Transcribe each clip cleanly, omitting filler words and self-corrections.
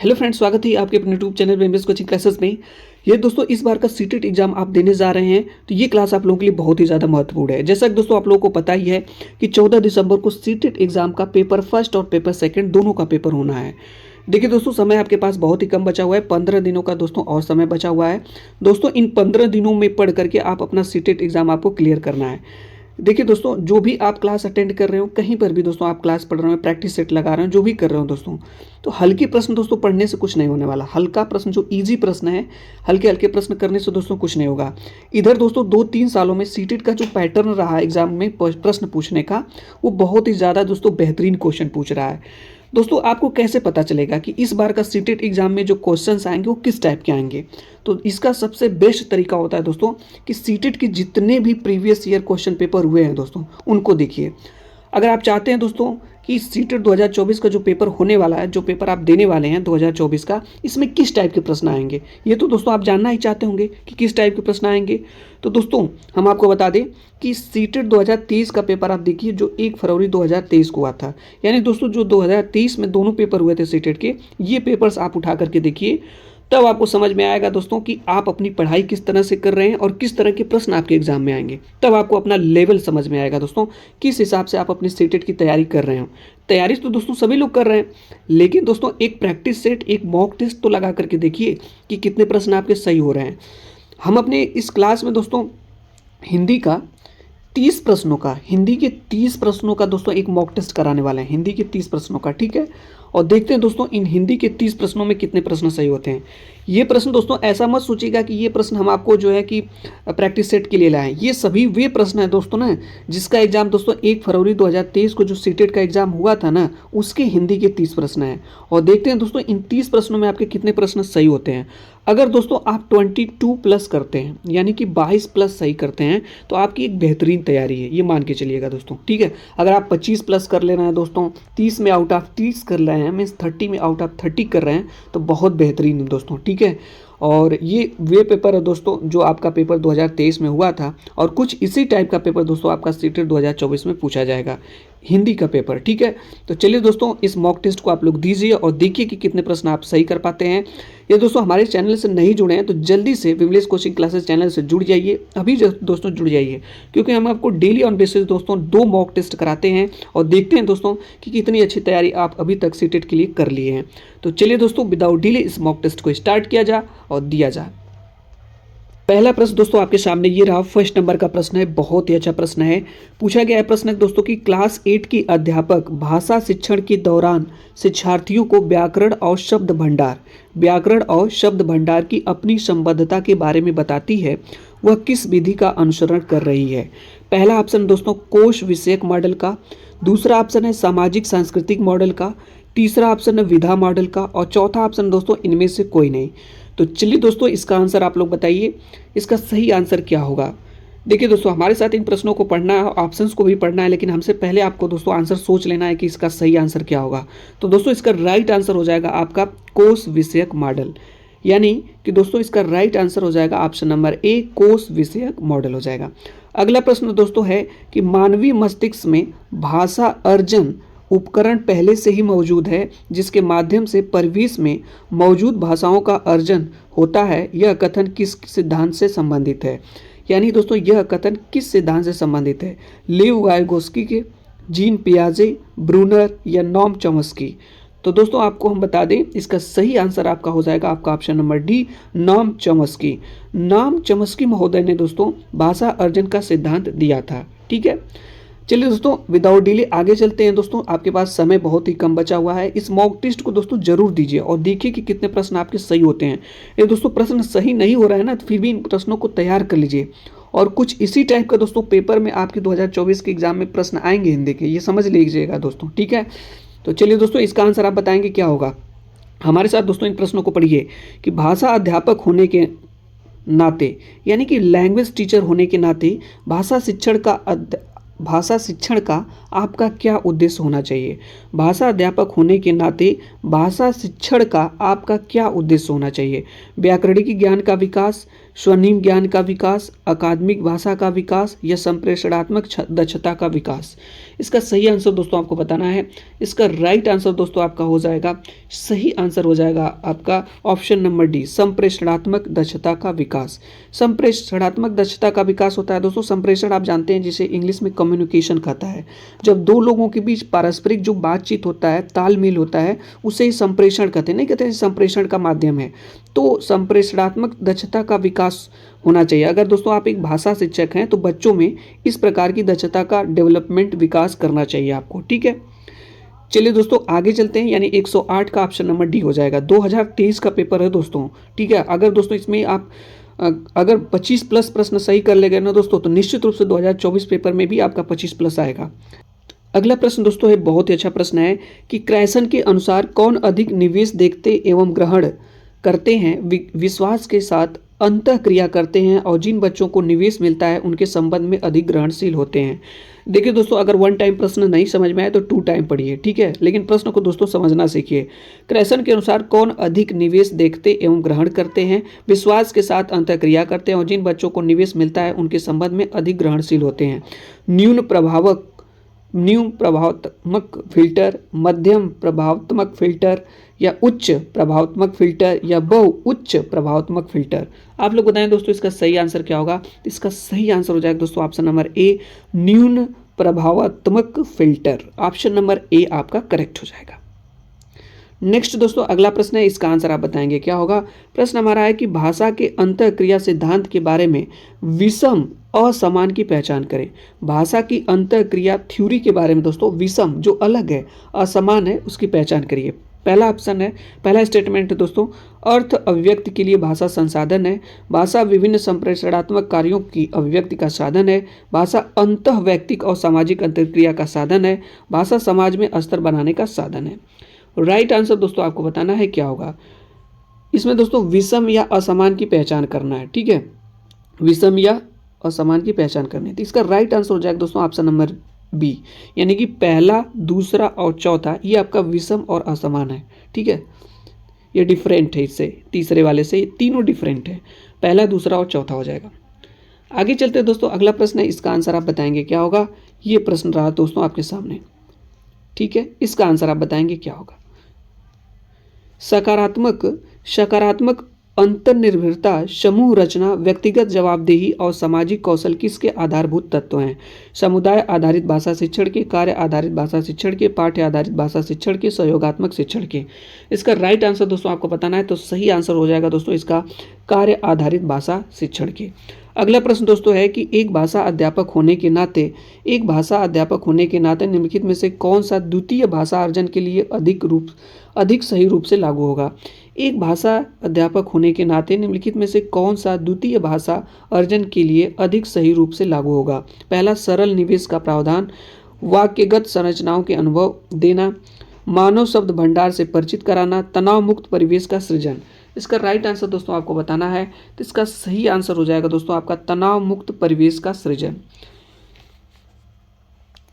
Hello friends, स्वागत है आपके अपने यूट्यूब चैनल वेम्बेस कोचिंग क्लासेस में। ये दोस्तों इस बार का सीटेट एग्जाम आप देने जा रहे हैं तो ये क्लास आप लोगों के लिए बहुत ही ज़्यादा महत्वपूर्ण है। जैसा कि दोस्तों आप लोगों को पता ही है कि 14 दिसंबर को सीटेट एग्जाम का पेपर फर्स्ट और पेपर सेकंड दोनों का पेपर होना है। देखिए दोस्तों, समय आपके पास बहुत ही कम बचा हुआ है, 15 दिनों का दोस्तों और समय बचा हुआ है। दोस्तों इन 15 दिनों में पढ़ करके आप अपना सीटेट एग्जाम आपको क्लियर करना है। देखिए दोस्तों, जो भी आप क्लास अटेंड कर रहे हो, कहीं पर भी दोस्तों आप क्लास पढ़ रहे हो, प्रैक्टिस सेट लगा रहे हो, जो भी कर रहे हो दोस्तों, तो हल्के प्रश्न दोस्तों पढ़ने से कुछ नहीं होने वाला। हल्का प्रश्न जो इजी प्रश्न है, हल्के हल्के प्रश्न करने से दोस्तों कुछ नहीं होगा। इधर दोस्तों 2-3 सालों में सीटेट का जो पैटर्न रहा एग्जाम में प्रश्न पूछने का, वो बहुत ही ज़्यादा दोस्तों बेहतरीन क्वेश्चन पूछ रहा है। दोस्तों आपको कैसे पता चलेगा कि इस बार का सीटेट एग्जाम में जो क्वेश्चंस आएंगे वो किस टाइप के आएंगे? तो इसका सबसे बेस्ट तरीका होता है दोस्तों कि सीटेट के जितने भी प्रीवियस ईयर क्वेश्चन पेपर हुए हैं दोस्तों, उनको देखिए। अगर आप चाहते हैं दोस्तों कि सीटेट 2024 का जो पेपर होने वाला है, जो पेपर आप देने वाले हैं 2024 का, इसमें किस टाइप के प्रश्न आएंगे, ये तो दोस्तों आप जानना ही चाहते होंगे कि किस टाइप के प्रश्न आएंगे। तो दोस्तों हम आपको बता दें कि सीटेट 2023 का पेपर आप देखिए, जो 1 फरवरी 2023 को हुआ था। यानी दोस्तों जो 2023 में दोनों पेपर हुए थे सीटेट के, ये पेपर्स आप उठा करके देखिए, तब आपको समझ में आएगा दोस्तों कि आप अपनी पढ़ाई किस तरह से कर रहे हैं और किस तरह के प्रश्न आपके एग्जाम में आएंगे। तब आपको अपना लेवल समझ में आएगा दोस्तों, किस हिसाब से आप अपनी सीटेट की तैयारी कर रहे हो। तैयारी तो दोस्तों सभी लोग कर रहे हैं, लेकिन दोस्तों एक प्रैक्टिस सेट, एक मॉक टेस्ट तो लगा करके देखिए कि कितने प्रश्न आपके सही हो रहे हैं। हम अपने इस क्लास में दोस्तों हिंदी का 30 प्रश्नों का, हिंदी के 30 प्रश्नों का दोस्तों एक मॉक टेस्ट कराने वाले हैं, हिंदी के 30 प्रश्नों का, ठीक है। और देखते हैं दोस्तों इन हिंदी के 30 प्रश्नों में कितने प्रश्न सही होते हैं। ये प्रश्न दोस्तों ऐसा मत सोचिएगा कि ये प्रश्न हम आपको जो है कि प्रैक्टिस सेट के लिए लाएं। ये सभी वे प्रश्न हैं दोस्तों ना, जिसका एग्जाम दोस्तों 1 फरवरी 2023 को जो सीटेट का एग्जाम हुआ था ना, उसके हिंदी के 30 प्रश्न हैं। और देखते हैं दोस्तों इन 30 प्रश्नों में आपके कितने प्रश्न सही होते हैं। अगर दोस्तों आप 22 प्लस करते हैं, यानी कि 22 प्लस सही करते हैं, तो आपकी एक बेहतरीन तैयारी है, ये मान के चलिएगा दोस्तों, ठीक है। अगर आप 25 प्लस कर ले रहे हैं दोस्तों, 30 में आउट ऑफ 30 कर रहे हैं, मीन्स 30 में आउट ऑफ 30 कर रहे हैं, तो बहुत बेहतरीन है दोस्तों, ठीक है। और ये वे पेपर है दोस्तों जो आपका पेपर 2023 में हुआ था, और कुछ इसी टाइप का पेपर दोस्तों आपका सीटेट 2024 में पूछा जाएगा, हिंदी का पेपर, ठीक है। तो चलिए दोस्तों इस मॉक टेस्ट को आप लोग दीजिए और देखिए कि कितने प्रश्न आप सही कर पाते हैं। ये दोस्तों हमारे चैनल से नहीं जुड़े हैं तो जल्दी से विमलेश कोचिंग क्लासेस चैनल से जुड़ जाइए, अभी दोस्तों जुड़ जाइए, क्योंकि हम आपको डेली ऑन बेसिस दोस्तों 2 मॉक टेस्ट कराते हैं और देखते हैं दोस्तों कि कितनी अच्छी तैयारी आप अभी तक सीटेट के लिए कर लिए हैं। तो चलिए दोस्तों विदाउट डिले इस मॉक टेस्ट को स्टार्ट किया जा और दिया जा। पहला प्रश्न दोस्तों आपके सामने ये रहा, फर्स्ट नंबर का प्रश्न है, बहुत ही अच्छा प्रश्न है। पूछा गया है प्रश्न दोस्तों कि क्लास 8 की अध्यापक भाषा शिक्षण के दौरान शिक्षार्थियों को व्याकरण और शब्द भंडार की अपनी संबद्धता के बारे में बताती है, वह किस विधि का अनुसरण कर रही है। पहला ऑप्शन दोस्तों कोश विषयक मॉडल का, दूसरा ऑप्शन है सामाजिक सांस्कृतिक मॉडल का, तीसरा ऑप्शन है विधा मॉडल का, और चौथा ऑप्शन दोस्तों इनमें से कोई नहीं। तो चलिए दोस्तों इसका आंसर आप लोग बताइए, इसका सही आंसर क्या होगा। देखिए दोस्तों हमारे साथ इन प्रश्नों को पढ़ना है, ऑप्शंस को भी पढ़ना है, लेकिन हमसे पहले आपको दोस्तों आंसर सोच लेना है कि इसका सही आंसर क्या होगा। तो दोस्तों इसका राइट आंसर हो जाएगा आपका कोश विषयक मॉडल, यानी कि दोस्तों इसका राइट आंसर हो जाएगा ऑप्शन नंबर ए, कोश विषयक मॉडल हो जाएगा। अगला प्रश्न दोस्तों है कि मानवीय मस्तिष्क में भाषा अर्जन उपकरण पहले से ही मौजूद है, जिसके माध्यम से परिवेश में मौजूद भाषाओं का अर्जन होता है। यह कथन किस सिद्धांत से संबंधित है? यानी दोस्तों यह कथन किस सिद्धांत से संबंधित है? लेव वाइगोस्की के, जीन पियाजे, ब्रूनर या नॉम चॉम्स्की? तो दोस्तों आपको हम बता दें इसका सही आंसर आपका हो जाएगा आपका option number D, Noam Chomsky. Noam Chomsky महोदय ने दोस्तों भाषा अर्जन का सिद्धांत दिया था, ठीक है। चलिए दोस्तों विदाउट डिले आगे चलते हैं दोस्तों, आपके पास समय बहुत ही कम बचा हुआ है। इस मॉक टेस्ट को दोस्तों जरूर दीजिए और देखिए कि कितने प्रश्न आपके सही होते हैं। ये दोस्तों प्रश्न सही नहीं हो रहा है ना, तो फिर भी इन प्रश्नों को तैयार कर लीजिए, और कुछ इसी टाइप का दोस्तों पेपर में आपके 2024 के एग्जाम में प्रश्न आएंगे हिंदी के, ये समझ लीजिएगा दोस्तों, ठीक है। तो चलिए दोस्तों इसका आंसर आप बताएंगे क्या होगा। हमारे साथ दोस्तों इन प्रश्नों को पढ़िए कि भाषा अध्यापक होने के नाते, यानी कि लैंग्वेज टीचर होने के नाते भाषा शिक्षण का आपका क्या उद्देश्य होना चाहिए। भाषा अध्यापक होने के नाते भाषा शिक्षण का आपका क्या उद्देश्य होना चाहिए? व्याकरणिक ज्ञान का विकास, स्वनिम ज्ञान का विकास, अकादमिक भाषा का विकास या संप्रेषणात्मक दक्षता का विकास। इसका सही आंसर दोस्तों आपको बताना है। इसका राइट आंसर दोस्तों आपका हो जाएगा, सही आंसर हो जाएगा आपका ऑप्शन नंबर डी, संप्रेषणात्मक दक्षता का विकास। संप्रेषणात्मक दक्षता का विकास होता है दोस्तों, संप्रेषण आप जानते हैं जिसे इंग्लिश में कम्युनिकेशन कहता है। जब दो लोगों के बीच पारस्परिक जो बातचीत होता है, तालमेल होता है, उसे ही संप्रेषण कहते हैं। नहीं कहते हैं संप्रेषण का माध्यम है। तो संप्रेषणात्मक दक्षता का विकास होना चाहिए। अगर दोस्तों आप एक भाषा शिक्षक हैं तो बच्चों में इस प्रकार की दक्षता का डेवलपमेंट विकास करना चाहिए आपको। ठीक है, चलिए दोस्तों आगे चलते हैं। यानी 108 का ऑप्शन नंबर डी हो जाएगा। 2023 का पेपर है दोस्तों। ठीक है, अगर दोस्तों इसमें आप अगर 25 प्लस प्रश्न सही कर ले गए ना दोस्तों, तो निश्चित रूप से 2024 पेपर में भी आपका 25 प्लस आएगा। अगला प्रश्न दोस्तों है, बहुत ही अच्छा प्रश्न है कि क्रैसन के अनुसार कौन अधिक निवेश देखते एवं ग्रहण करते हैं, विश्वास के साथ अंतः क्रिया करते हैं, और जिन बच्चों को निवेश मिलता है उनके संबंध में अधिक ग्रहणशील होते हैं। देखिए दोस्तों, अगर वन टाइम प्रश्न नहीं समझ में आए तो 2 टाइम पढ़िए। ठीक है, लेकिन प्रश्न को दोस्तों समझना सीखिए। क्रैसन के अनुसार कौन अधिक निवेश देखते एवं ग्रहण करते हैं, विश्वास के साथ अंतः क्रिया करते हैं, और जिन बच्चों को निवेश मिलता है उनके संबंध में अधिक ग्रहणशील होते हैं। न्यून प्रभावात्मक फिल्टर, मध्यम प्रभावात्मक फिल्टर, या उच्च प्रभावात्मक फिल्टर, या बहु उच्च प्रभावात्मक फिल्टर। आप लोग बताएं दोस्तों इसका सही आंसर क्या होगा। इसका सही आंसर हो जाएगा दोस्तों ऑप्शन नंबर ए, न्यून प्रभावात्मक फिल्टर। ऑप्शन नंबर ए आपका करेक्ट हो जाएगा। नेक्स्ट दोस्तों अगला प्रश्न है, इसका आंसर आप बताएंगे क्या होगा। प्रश्न हमारा है कि भाषा के अंतःक्रिया सिद्धांत के बारे में विषम असमान की पहचान करें। भाषा की अंतःक्रिया थ्योरी के बारे में दोस्तों विषम जो अलग है, असमान है, उसकी पहचान करिए। पहला ऑप्शन है, पहला स्टेटमेंट है दोस्तों, अर्थ अभिव्यक्ति के लिए भाषा संसाधन है। भाषा विभिन्न संप्रेषणात्मक कार्यों की अभिव्यक्ति का साधन है। भाषा अंतः वैयक्तिक और सामाजिक अंतर्क्रिया का साधन है। भाषा समाज में अस्तर बनाने का साधन है। राइट आंसर दोस्तों आपको बताना है क्या होगा। इसमें दोस्तों विषम या असमान की पहचान करना है। ठीक है, विषम या असमान की पहचान करनी है। तो इसका राइट आंसर हो जाएगा दोस्तों ऑप्शन नंबर बी, यानी कि पहला, दूसरा और चौथा ये आपका विषम और असमान है। ठीक है, ये डिफरेंट है इससे, तीसरे वाले से, ये तीनों डिफरेंट है। पहला, दूसरा और चौथा हो जाएगा। आगे चलते हैं दोस्तों, अगला प्रश्न है, इसका आंसर आप बताएंगे क्या होगा। ये प्रश्न रहा दोस्तों आपके सामने। ठीक है, इसका आंसर आप बताएंगे क्या होगा। सकारात्मक अंतर्निर्भरता, समूह रचना, व्यक्तिगत जवाबदेही और सामाजिक कौशल किसके आधारभूत तत्व हैं। समुदाय आधारित भाषा शिक्षण के, कार्य आधारित भाषा शिक्षण के, पाठ्य आधारित भाषा शिक्षण के, सहयोगात्मक शिक्षण के। इसका राइट आंसर दोस्तों आपको बताना है। तो सही आंसर हो जाएगा दोस्तों इसका कार्य आधारित भाषा शिक्षण के। अगला प्रश्न दोस्तों है कि एक भाषा अध्यापक होने के नाते निम्नलिखित में से कौन सा द्वितीय भाषा अर्जन के लिए अधिक सही रूप से लागू होगा। एक भाषा अध्यापक होने के नाते निम्नलिखित में से कौन सा द्वितीय भाषा अर्जन के लिए अधिक सही रूप से लागू होगा। पहला, सरल निवेश का प्रावधान, वाक्यगत संरचनाओं के अनुभव देना, मानव शब्द भंडार से परिचित कराना, तनाव मुक्त परिवेश का सृजन। इसका राइट आंसर दोस्तों आपको बताना है। तो इसका सही आंसर हो जाएगा दोस्तों आपका तनाव मुक्त परिवेश का सृजन।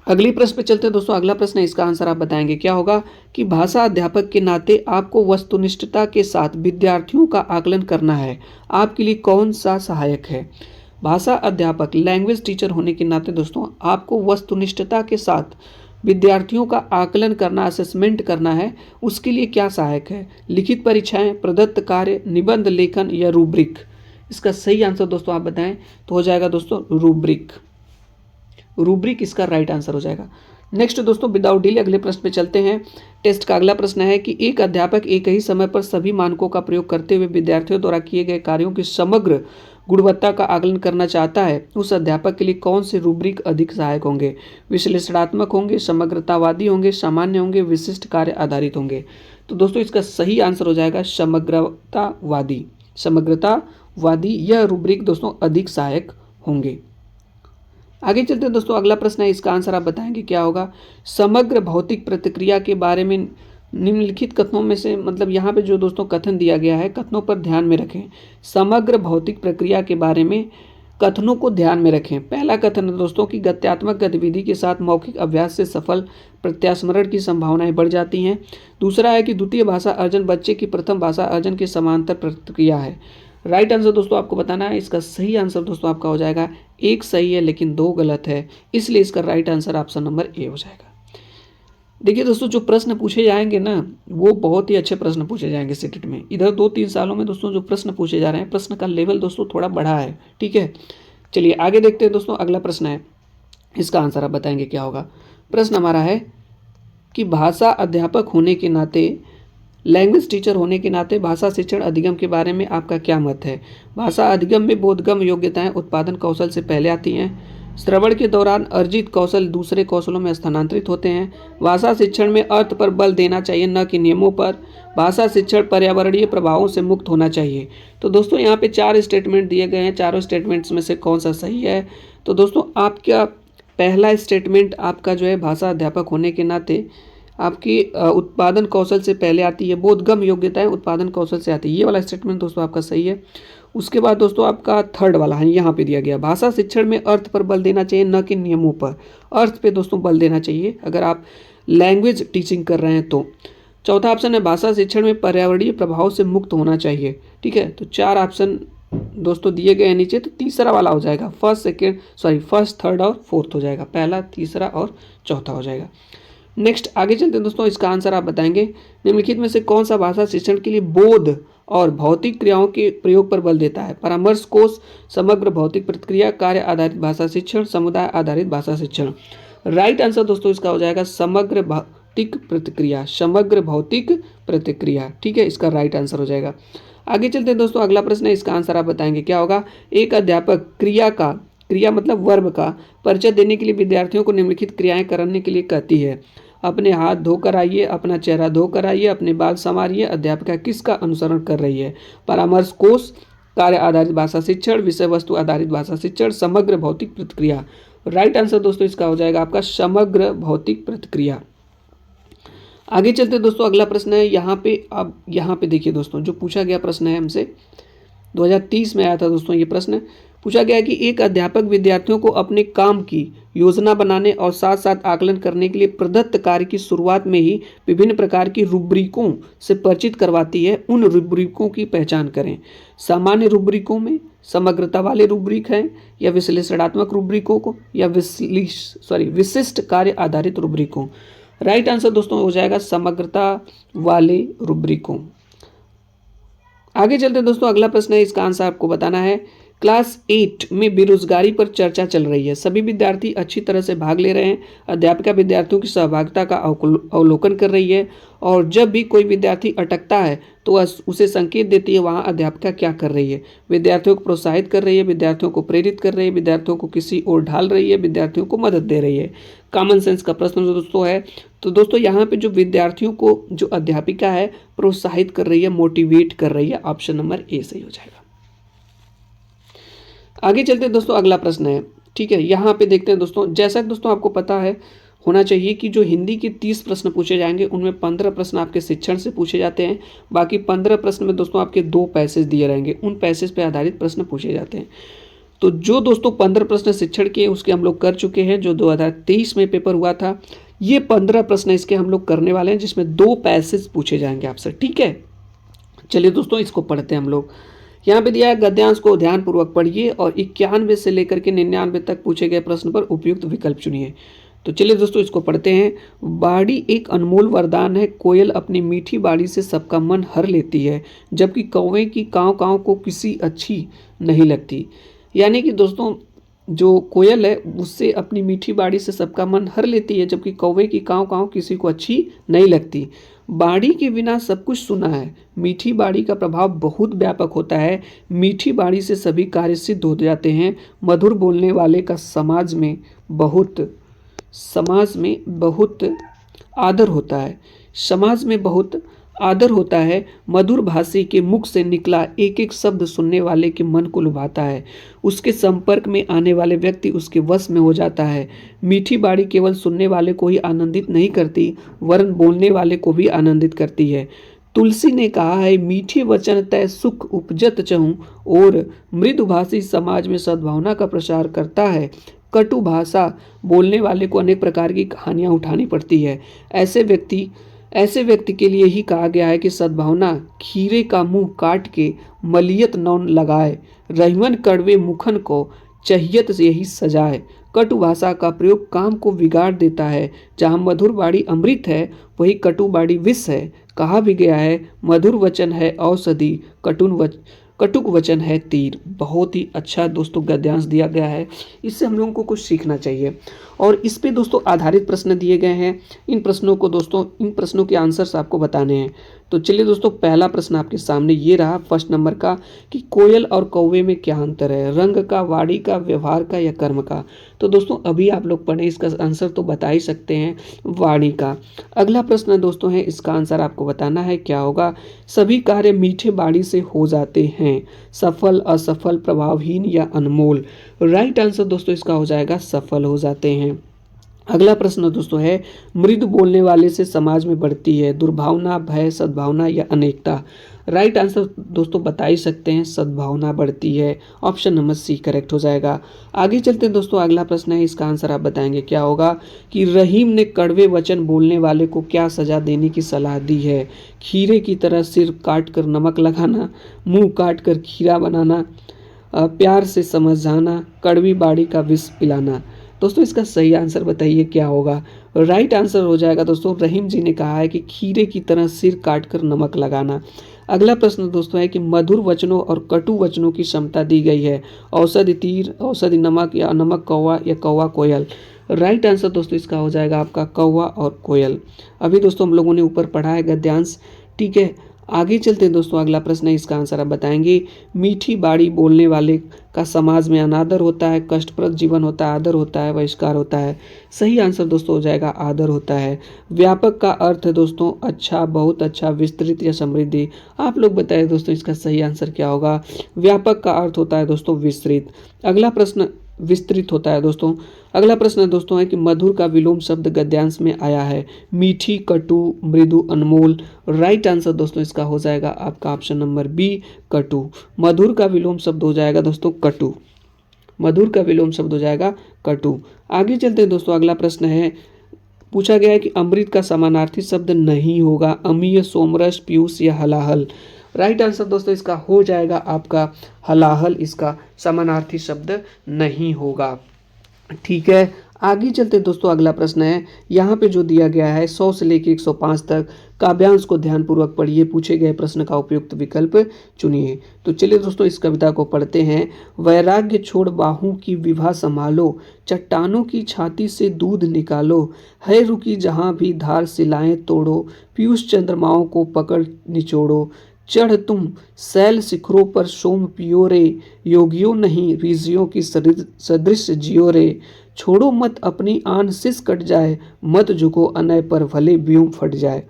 अगली प्रश्न पे चलते हैं दोस्तों। अगला प्रश्न है, इसका आंसर आप बताएंगे क्या होगा कि भाषा अध्यापक के नाते आपको वस्तुनिष्ठता के साथ विद्यार्थियों का आकलन करना है, आपके लिए कौन सा सहायक है। भाषा अध्यापक, लैंग्वेज टीचर होने के नाते दोस्तों आपको वस्तुनिष्ठता के साथ विद्यार्थियों का आकलन करना, असेसमेंट करना है, उसके लिए क्या सहायक है। लिखित परीक्षाएं, प्रदत्त कार्य, निबंध लेखन या रूब्रिक। इसका सही आंसर दोस्तों आप बताएं तो हो जाएगा दोस्तों रूब्रिक इसका राइट आंसर हो जाएगा। नेक्स्ट दोस्तों विदाउट डिले अगले प्रश्न पे चलते हैं। टेस्ट का अगला प्रश्न है कि एक अध्यापक एक ही समय पर सभी मानकों का प्रयोग करते हुए विद्यार्थियों द्वारा किए गए कार्यों की समग्र गुणवत्ता का आकलन करना चाहता है, उस अध्यापक के लिए कौन से रूब्रिक अधिक सहायक होंगे। विश्लेषणात्मक होंगे, समग्रतावादी होंगे, सामान्य होंगे, विशिष्ट कार्य आधारित होंगे। तो दोस्तों इसका सही आंसर हो जाएगा समग्रतावादी यह रूब्रिक दोस्तों अधिक सहायक होंगे। आगे चलते हैं दोस्तों, अगला प्रश्न है, इसका आंसर आप बताएंगे क्या होगा। समग्र भौतिक प्रतिक्रिया के बारे में निम्नलिखित कथनों में से, मतलब यहाँ पे जो दोस्तों कथन दिया गया है, कथनों पर ध्यान में रखें। समग्र भौतिक प्रक्रिया के बारे में कथनों को ध्यान में रखें। पहला कथन है दोस्तों कि गत्यात्मक गतिविधि के साथ मौखिक अभ्यास से सफल प्रत्यास्मरण की संभावनाएं बढ़ जाती हैं। दूसरा है कि द्वितीय भाषा अर्जन बच्चे की प्रथम भाषा अर्जन के समांतर प्रक्रिया है। राइट आंसर दोस्तों आपको बताना है। इसका सही आंसर दोस्तों आपका हो जाएगा, एक सही है लेकिन दो गलत है, इसलिए इसका right answer option number A हो जाएगा। देखिए दोस्तों, जो प्रश्न पूछे जाएंगे ना, वो बहुत ही अच्छे प्रश्न पूछे जाएंगे सीटेट में। इधर 2-3 सालों में दोस्तों जो प्रश्न पूछे जा रहे हैं, प्रश्न का लेवल दोस्तों थोड़ा बढ़ा है। ठीक है, चलिए आगे देखते हैं दोस्तों। अगला प्रश्न है, इसका आंसर आप बताएंगे क्या होगा। प्रश्न हमारा है कि भाषा अध्यापक होने के नाते, लैंग्वेज टीचर होने के नाते भाषा शिक्षण अधिगम के बारे में आपका क्या मत है। भाषा अधिगम में बोधगम्य योग्यताएं उत्पादन कौशल से पहले आती हैं। श्रवण के दौरान अर्जित कौशल दूसरे कौशलों में स्थानांतरित होते हैं। भाषा शिक्षण में अर्थ पर बल देना चाहिए, न कि नियमों पर। भाषा शिक्षण पर्यावरणीय प्रभावों से मुक्त होना चाहिए। तो दोस्तों यहाँ पे 4 स्टेटमेंट दिए गए हैं, चारों स्टेटमेंट्स में से कौन सा सही है। तो दोस्तों आपका पहला स्टेटमेंट आपका जो है, भाषा अध्यापक होने के नाते आपकी उत्पादन कौशल से पहले आती है, बोधगम्य योग्यताएं उत्पादन कौशल से आती है, ये वाला स्टेटमेंट दोस्तों आपका सही है। उसके बाद दोस्तों आपका थर्ड वाला है, यहाँ पे दिया गया, भाषा शिक्षण में अर्थ पर बल देना चाहिए, न कि नियमों पर। अर्थ पे दोस्तों बल देना चाहिए अगर आप लैंग्वेज टीचिंग कर रहे हैं तो। चौथा ऑप्शन है, भाषा शिक्षण में पर्यावरणीय प्रभाव से मुक्त होना चाहिए। ठीक है, तो 4 ऑप्शन दोस्तों दिए गए हैं नीचे, तो तीसरा वाला हो जाएगा, फर्स्ट, थर्ड और फोर्थ हो जाएगा। पहला, तीसरा और चौथा हो जाएगा। नेक्स्ट आगे चलते हैं दोस्तों, इसका आंसर आप बताएंगे। निम्नलिखित में से कौन सा भाषा शिक्षण के लिए बोध और भौतिक क्रियाओं के प्रयोग पर बल देता है। परामर्श कोश, समग्र भौतिक प्रतिक्रिया, कार्य आधारित भाषा शिक्षण, समुदाय आधारित भाषा शिक्षण। राइट आंसर दोस्तों इसका हो जाएगा समग्र भौतिक प्रतिक्रिया, समग्र भौतिक प्रतिक्रिया। ठीक है, इसका राइट आंसर हो जाएगा। आगे चलते हैं दोस्तों, अगला प्रश्न है, इसका आंसर आप बताएंगे क्या होगा। एक अध्यापक क्रिया मतलब वर्ब का परिचय देने के लिए विद्यार्थियों को निम्नलिखित क्रियाएं करने के लिए कहती है। अपने हाथ धोकर आइए, अपना चेहरा धोकर आइए, अपने बाल संवारिए। अध्यापिका किसका अनुसरण कर रही है। परामर्श कोश, कार्य आधारित भाषा शिक्षण, विषय वस्तु आधारित भाषा शिक्षण, समग्र भौतिक प्रतिक्रिया। राइट आंसर दोस्तों इसका हो जाएगा आपका समग्र भौतिक प्रतिक्रिया। आगे चलते दोस्तों, अगला प्रश्न है यहाँ पे। अब यहाँ पे देखिए दोस्तों, जो पूछा गया प्रश्न है हमसे, 2030 में आया था दोस्तों ये प्रश्न। पूछा गया कि एक अध्यापक विद्यार्थियों को अपने काम की योजना बनाने और साथ साथ आकलन करने के लिए प्रदत्त कार्य की शुरुआत में ही विभिन्न प्रकार की रुब्रिकों से परिचित करवाती है। उन रुब्रिकों की पहचान करें। सामान्य रुब्रिकों में समग्रता वाले रुब्रिक हैं, या विश्लेषणात्मक रुब्रिकों को, या विशिष्ट कार्य आधारित रुब्रिकों। राइट आंसर दोस्तों हो जाएगा समग्रता वाले रुब्रिकों। आगे चलते दोस्तों, अगला प्रश्न है, इसका आंसर आपको बताना है। क्लास 8 में बेरोजगारी पर चर्चा चल रही है। सभी विद्यार्थी अच्छी तरह से भाग ले रहे हैं। अध्यापिका विद्यार्थियों की सहभागिता का अवलोकन कर रही है, और जब भी कोई विद्यार्थी अटकता है तो उसे संकेत देती है वहाँ अध्यापिका क्या कर रही है। विद्यार्थियों को प्रोत्साहित कर रही है, विद्यार्थियों को प्रेरित कर रही है, विद्यार्थियों को किसी ओर ढाल रही है, विद्यार्थियों को मदद दे रही है। कॉमन सेंस का प्रश्न दोस्तों है। तो दोस्तों यहाँ पे जो विद्यार्थियों को जो अध्यापिका है प्रोत्साहित कर रही है, मोटिवेट कर रही है, ऑप्शन नंबर ए सही हो जाएगा। आगे चलते हैं दोस्तों, अगला प्रश्न है। ठीक है, यहाँ पे देखते हैं दोस्तों, जैसा कि दोस्तों आपको पता है होना चाहिए कि जो हिंदी के 30 प्रश्न पूछे जाएंगे, उनमें 15 प्रश्न आपके शिक्षण से पूछे जाते हैं। बाकी 15 प्रश्न में दोस्तों आपके 2 पैसेज दिए रहेंगे, उन पैसेज पे आधारित प्रश्न पूछे जाते हैं। तो जो दोस्तों 15 प्रश्न शिक्षण के उसके हम लोग कर चुके हैं, जो 2023 में पेपर हुआ था। ये 15 प्रश्न इसके हम लोग करने वाले हैं, जिसमें 2 पैसेज पूछे जाएंगे आपसे। ठीक है, चलिए दोस्तों इसको पढ़ते हैं हम लोग। यहाँ पे दिया है, गद्यांश को ध्यानपूर्वक पढ़िए और 91 से लेकर के 99 तक पूछे गए प्रश्न पर उपयुक्त विकल्प चुनिए। तो चलिए दोस्तों इसको पढ़ते हैं। बाड़ी एक अनमोल वरदान है। कोयल अपनी मीठी बाड़ी से सबका मन हर लेती है, जबकि कौवे की काँव काँव को किसी अच्छी नहीं लगती। यानी कि दोस्तों जो कोयल है उससे अपनी मीठी बाड़ी से सबका मन हर लेती है, जबकि कौवे की काँव काँव किसी को अच्छी नहीं लगती। बाड़ी के बिना सब कुछ सुना है। मीठी बाड़ी का प्रभाव बहुत व्यापक होता है। मीठी बाड़ी से सभी कार्य सिद्ध हो जाते हैं। मधुर बोलने वाले का समाज में बहुत आदर होता है। समाज में बहुत आदर होता है। मधुर भाषी के मुख से निकला एक एक शब्द सुनने वाले के मन को लुभाता है। उसके संपर्क में आने वाले व्यक्ति उसके वश में हो जाता है। मीठी बाड़ी केवल सुनने वाले को ही आनंदित नहीं करती, वरन बोलने वाले को भी आनंदित करती है। तुलसी ने कहा है, मीठे वचन तय सुख उपजत चहूँ, और मृदुभाषी समाज में सद्भावना का प्रसार करता है। कटु भाषा बोलने वाले को अनेक प्रकार की कहानियाँ उठानी पड़ती है। ऐसे व्यक्ति ऐसे व्यक्ति के लिए ही कहा गया है कि सद्भावना खीरे का मुंह काट के मलियत नौन लगाए, रहीमन कड़वे मुखन को चाहियत से यही सजाए। कटु भाषा का प्रयोग काम को बिगाड़ देता है। जहाँ मधुर बाड़ी अमृत है वही कटु बाड़ी विष है। कहा भी गया है मधुर वचन है औषधि, कटुक वचन है तीर। बहुत ही अच्छा दोस्तों गद्यांश दिया गया है, इससे हम लोगों को कुछ सीखना चाहिए। और इस पे दोस्तों आधारित प्रश्न दिए गए हैं। इन प्रश्नों के आंसर्स आपको बताने हैं। तो चलिए दोस्तों, पहला प्रश्न आपके सामने ये रहा फर्स्ट नंबर का कि कोयल और कौवे में क्या अंतर है, रंग का, वाणी का, व्यवहार का या कर्म का। तो दोस्तों अभी आप लोग पढ़े, इसका आंसर तो बता ही सकते हैं, वाणी का। अगला प्रश्न दोस्तों है, इसका आंसर आपको बताना है क्या होगा। सभी कार्य मीठे बाणी से हो जाते हैं, सफल, असफल, प्रभावहीन या अनमोल। राइट आंसर दोस्तों इसका हो जाएगा सफल हो जाते हैं। अगला प्रश्न दोस्तों है, मृदु बोलने वाले से समाज में बढ़ती है दुर्भावना, भय, सद्भावना या अनेकता। राइट आंसर दोस्तों बता ही सकते हैं, सद्भावना बढ़ती है। ऑप्शन नंबर सी करेक्ट हो जाएगा। आगे चलते हैं दोस्तों, अगला प्रश्न है, इसका आंसर आप बताएंगे क्या होगा कि रहीम ने कड़वे वचन बोलने वाले को क्या सजा देने की सलाह दी है। खीरे की तरह सिर काट कर नमक लगाना, मुंह काट कर खीरा बनाना, प्यार से समझाना, कड़वी बाड़ी का विष पिलाना। दोस्तों इसका सही आंसर बताइए क्या होगा। राइट आंसर हो जाएगा दोस्तों, रहीम जी ने कहा है कि खीरे की तरह सिर काटकर नमक लगाना। अगला प्रश्न दोस्तों है कि मधुर वचनों और कटु वचनों की क्षमता दी गई है, औषधि तीर, औषधि नमक या नमक कौवा या कौवा कोयल। राइट आंसर दोस्तों इसका हो जाएगा आपका कौवा और कोयल। अभी दोस्तों हम लोगों ने ऊपर पढ़ा है गद्यांश, ठीक है। आगे चलते हैं दोस्तों, अगला प्रश्न है, इसका आंसर आप बताएंगे। मीठी बाड़ी बोलने वाले का समाज में अनादर होता है, कष्टप्रद जीवन होता है, आदर होता है, बहिष्कार होता है। सही आंसर दोस्तों हो जाएगा आदर होता है। व्यापक का अर्थ है दोस्तों अच्छा, बहुत अच्छा, विस्तृत या समृद्धि। आप लोग बताइए दोस्तों इसका सही आंसर क्या होगा। व्यापक का अर्थ होता है दोस्तों विस्तृत। अगला प्रश्न विस्तृत होता है दोस्तों। अगला प्रश्न दोस्तों है कि मधुर का विलोम शब्द गद्यांश में आया है, मीठी, कटु, मृदु, अनमोल। राइट आंसर दोस्तों इसका हो जाएगा आपका ऑप्शन नंबर बी कटु। मधुर का विलोम शब्द हो जाएगा दोस्तों कटु। मधुर का विलोम शब्द हो जाएगा कटु। आगे चलते हैं दोस्तों, अगला प्रश्न है, पूछा गया है कि अमृत का समानार्थी शब्द नहीं होगा, अमीय, सोमरस, पीयूष या हलाहल। राइट आंसर दोस्तों इसका हो जाएगा आपका हलाहल, इसका समानार्थी शब्द नहीं होगा, ठीक है। आगे चलते दोस्तों, अगला प्रश्न है, यहाँ पे जो दिया गया है 100 से लेकर 105 तक काव्यांश को ध्यानपूर्वक पढ़िए, पूछे गए प्रश्न का उपयुक्त विकल्प चुनिए। तो चलिए दोस्तों इस कविता को पढ़ते हैं। वैराग्य छोड़ बाहों की विभा संभालो, चट्टानों की छाती से दूध निकालो, है रुकी जहाँ भी धार सिलाएं तोड़ो, पीयूष चंद्रमाओं को पकड़ निचोड़ो, चढ़ तुम शैल शिखरों पर सोम पियो रे, योगियों नहीं ऋषियों की सदृश जियो रे, छोड़ो मत अपनी आन शिस कट जाए, मत झुको अनय पर भले व्योम फट जाए।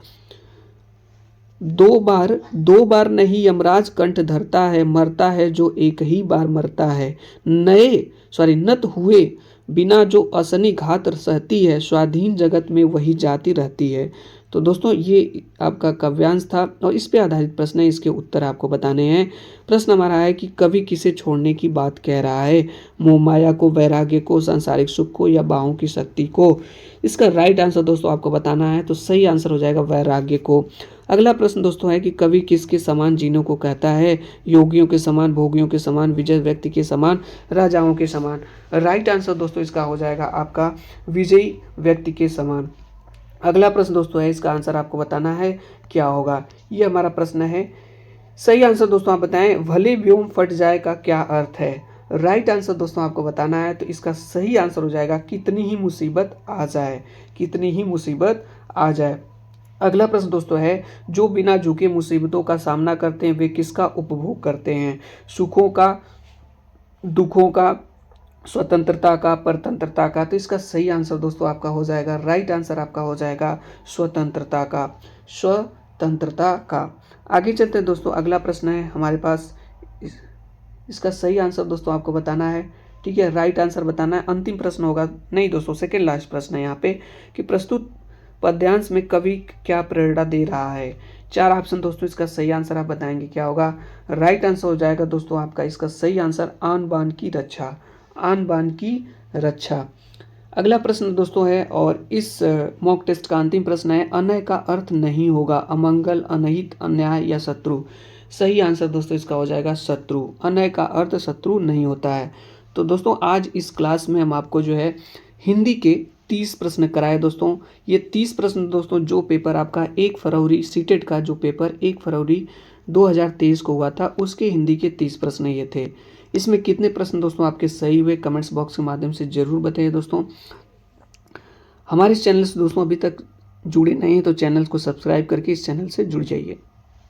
दो बार नहीं यमराज कंठ धरता है, मरता है जो एक ही बार मरता है, नत हुए बिना जो असनी घात सहती है, स्वाधीन जगत में वही जाती रहती है। तो दोस्तों ये आपका काव्यांश था और इस पे आधारित प्रश्न है, इसके उत्तर आपको बताने हैं। प्रश्न हमारा है कि कवि किसे छोड़ने की बात कह रहा है, मोह माया को, वैराग्य को, सांसारिक सुख को या बाहों की शक्ति को। इसका राइट आंसर दोस्तों आपको बताना है, तो सही आंसर हो जाएगा वैराग्य को। अगला प्रश्न दोस्तों है कि कवि किसके समान जीने को कहता है, योगियों के समान, भोगियों के समान, विजय व्यक्ति के समान, राजाओं के समान। राइट आंसर दोस्तों इसका हो जाएगा आपका विजयी व्यक्ति के समान। अगला प्रश्न दोस्तों है, इसका आंसर आपको बताना है क्या होगा। ये हमारा प्रश्न है, सही आंसर दोस्तों आप बताएं, भले व्योम फट जाए का क्या अर्थ है। राइट आंसर दोस्तों आपको बताना है, तो इसका सही आंसर हो जाएगा कितनी ही मुसीबत आ जाए, कितनी ही मुसीबत आ जाए। अगला प्रश्न दोस्तों है, जो बिना झुके मुसीबतों का सामना करते हैं वे किसका उपभोग करते हैं, सुखों का, दुखों का, स्वतंत्रता का, परतंत्रता का। तो इसका सही आंसर दोस्तों आपका हो जाएगा, राइट आंसर आपका हो जाएगा स्वतंत्रता का, स्वतंत्रता का। आगे चलते हैं दोस्तों, अगला प्रश्न है हमारे पास, इसका सही आंसर दोस्तों आपको बताना है, ठीक है, राइट आंसर बताना है। अंतिम प्रश्न होगा, नहीं दोस्तों सेकेंड लास्ट प्रश्न है यहाँ पे कि प्रस्तुत पद्यांश में कवि क्या प्रेरणा दे रहा है। 4 ऑप्शन दोस्तों, इसका सही आंसर आप बताएंगे क्या होगा। राइट आंसर हो जाएगा दोस्तों आपका इसका सही आंसर आन बान की रक्षा, आन बान की रक्षा। अगला प्रश्न दोस्तों है और इस मॉक टेस्ट का अंतिम प्रश्न है, अनय का अर्थ नहीं होगा अमंगल, अनहित, अन्याय या शत्रु। सही आंसर दोस्तों इसका हो जाएगा शत्रु। अनय का अर्थ शत्रु नहीं होता है। तो दोस्तों आज इस क्लास में हम आपको जो है हिंदी के 30 प्रश्न कराए दोस्तों। ये 30 प्रश्न दोस्तों जो पेपर आपका 1 फरवरी सीटेट का जो पेपर 1 फरवरी 2023 को हुआ था उसके हिंदी के 30 प्रश्न ये थे। इसमें कितने प्रश्न दोस्तों आपके सही हुए कमेंट्स बॉक्स के माध्यम से ज़रूर बताइए दोस्तों। हमारे इस चैनल से दोस्तों अभी तक जुड़े नहीं हैं तो चैनल को सब्सक्राइब करके इस चैनल से जुड़ जाइए।